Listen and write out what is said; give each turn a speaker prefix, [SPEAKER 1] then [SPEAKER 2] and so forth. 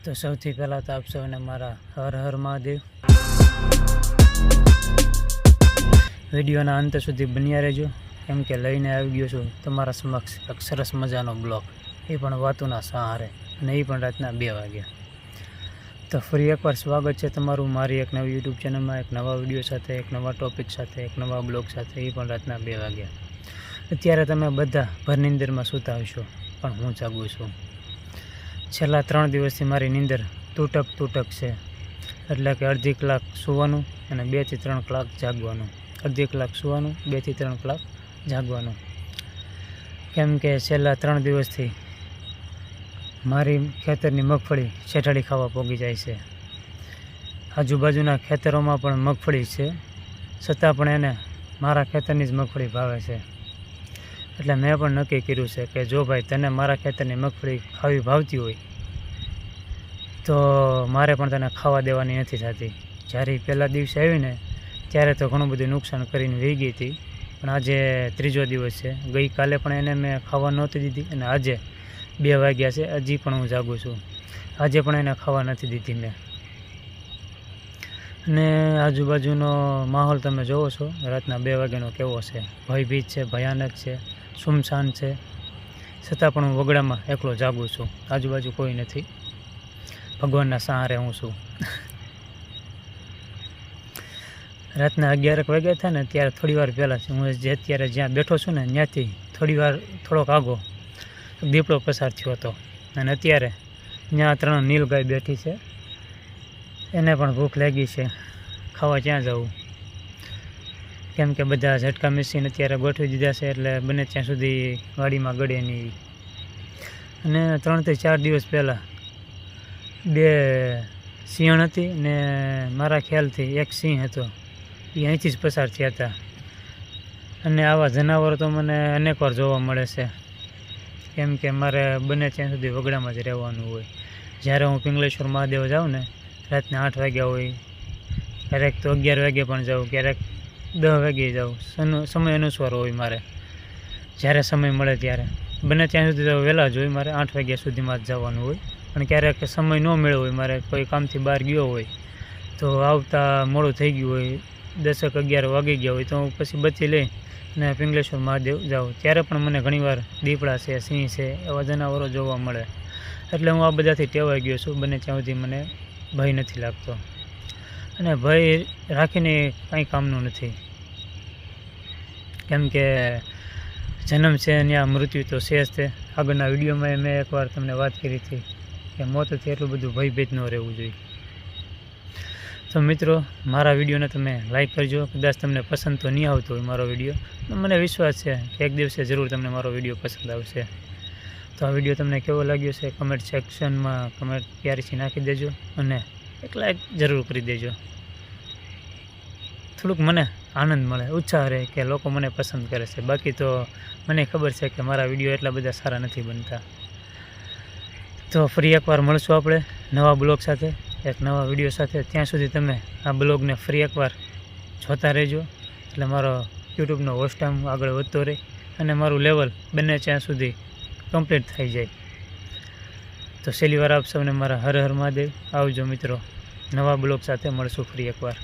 [SPEAKER 1] તો સૌથી પહેલાં તો આપ સૌને મારા હર હર મહાદેવ. વિડીયોના અંત સુધી બન્યા રહેજો, કેમ કે લઈને આવી ગયો છું તમારા સમક્ષ એક સરસ મજાનો બ્લોગ, એ પણ વાતોના સહારે, અને એ પણ રાતના 2 વાગ્યા. તો ફરી એકવાર સ્વાગત છે તમારું મારી એક નવી યુટ્યુબ ચેનલમાં, એક નવા વિડીયો સાથે, એક નવા ટૉપિક સાથે, એક નવા બ્લોગ સાથે, એ પણ રાતના 2 વાગ્યા. અત્યારે તમે બધા ભરનિંદરમાં સૂતા હશો, પણ હું જાગું છું. છેલ્લા 3 દિવસથી મારી નીંદર તૂટક છે, એટલે કે અડધી કલાક સૂવાનું અને 2 થી 3 કલાક જાગવાનું. અડધી કલાક સૂવાનું, 2 થી 3 કલાક જાગવાનું. કેમ કે છેલ્લા 3 દિવસથી મારી ખેતરની મગફળી શેઠાડી ખાવા પોગી જાય છે. આજુબાજુના ખેતરોમાં પણ મગફળી છે, છતાં પણ એને મારા ખેતરની જ મગફળી ભાવે છે. એટલે મેં પણ નક્કી કર્યું છે કે જો ભાઈ તને મારા ખેતરની મગફળી ખાવી ભાવતી હોય તો મારે પણ તને ખાવા દેવાની નથી થતી. જ્યારે પહેલા દિવસે આવીને ત્યારે તો ઘણું બધું નુકસાન કરીને વહી ગઈ હતી, પણ આજે 3જો દિવસ છે. ગઈકાલે પણ એને મેં ખાવા નહોતી દીધી, અને આજે 2 વાગ્યા છે, હજી પણ હું જાગું છું. આજે પણ એને ખાવા નથી દીધી મેં. અને આજુબાજુનો માહોલ તમે જોવો છો રાતના 2 વાગ્યાનો કેવો છે, ભયભીત છે, ભયાનક છે, સુમસાન છે. છતાં પણ હું વગડામાં એકલો જાગું છું, આજુબાજુ કોઈ નથી, ભગવાનના સહારે હું છું. રાતના 11 વાગ્યા થાય ને ત્યારે થોડીવાર પહેલાં હું જે અત્યારે જ્યાં બેઠો છું ને ત્યાંથી થોડોક આગો દીપડો પસાર થયો હતો, અને અત્યારે ત્યાં 3 નીલગાય બેઠી છે. એને પણ ભૂખ લાગી છે, ખાવા ક્યાં જવું, કેમ કે બધા ઝટકા મશીન અત્યારે ગોઠવી દીધા છે, એટલે બને ત્યાં સુધી ગાડીમાં ગળે નહીં. અને 3 થી 4 દિવસ પહેલાં 2 સિંહણ હતી, ને મારા ખ્યાલથી 1 સિંહ હતો, એ અહીંથી જ પસાર થયા હતા. અને આવા જનાવરો તો મને અનેકવાર જોવા મળે છે, કેમ કે મારે બને ત્યાં સુધી વગડામાં જ રહેવાનું હોય. જ્યારે હું પિંગલેશ્વર મહાદેવ જાઉં ને રાતના 8 વાગ્યા હોય, ક્યારેક તો 11 વાગ્યે પણ જાઉં, ક્યારેક 10 વાગ્યે જાઉં, સમય અનુસાર હોય મારે, જ્યારે સમય મળે ત્યારે. બને ત્યાં સુધી તો વહેલા જ હોય, મારે 8 વાગ્યા સુધીમાં જ જવાનું હોય. પણ ક્યારેક સમય ન મળ્યો હોય, મારે કોઈ કામથી બહાર ગયો હોય તો આવતા મોડું થઈ ગયું હોય, 10-11 વાગી ગયા હોય, તો હું પછી બત્તી લઈ અને પિંગલેશ્વર મહાદેવ જાઉં. ત્યારે પણ મને ઘણીવાર દીપડા છે, સિંહ છે, એવા જનાવરો જોવા મળે. એટલે હું આ બધાથી ટેવાઈ ગયો છું, બને ત્યાં સુધી મને ભય નથી લાગતો, અને ભય રાખીને કંઈ કામનું નથી. કેમ કે જન્મ છે ત્યાં મૃત્યુ તો છે જ તે. આગળના વિડીયોમાં મેં એકવાર તમને વાત કરી હતી કે મોતથી એટલું બધું ભયભીત ન રહેવું જોઈએ. તો મિત્રો, મારા વિડીયોને તમે લાઈક કરજો. કદાચ તમને પસંદ તો નહીં આવતો હોય મારો વિડીયો, મને વિશ્વાસ છે કે એક દિવસે જરૂર તમને મારો વિડીયો પસંદ આવશે. તો આ વિડીયો તમને કેવો લાગ્યો છે કમેન્ટ સેક્શનમાં કમેન્ટ પ્યારીથી નાખી દેજો, અને એક લાઈક જરૂર કરી દેજો. થોડુંક મને આનંદ મળે, ઉત્સાહ રહે કે લોકો મને પસંદ કરે છે. બાકી તો મને ખબર છે કે મારા વિડીયો એટલા બધા સારા નથી બનતા. તો ફરી એકવાર મળશું આપણે નવા બ્લોગ સાથે, એક નવા વિડીયો સાથે. ત્યાં સુધી તમે આ બ્લોગને ફરી એકવાર જોતા રહેજો, એટલે મારો યુટ્યુબનો વોચ ટાઈમ આગળ વધતો રહે, અને મારું લેવલ બને ત્યાં સુધી કમ્પ્લીટ થઈ જાય. તો છેલ્લી વાર આપ સૌને મારા હર હર મહાદેવ. આવજો મિત્રો, નવા બ્લોગ સાથે મળશું ફરી એકવાર.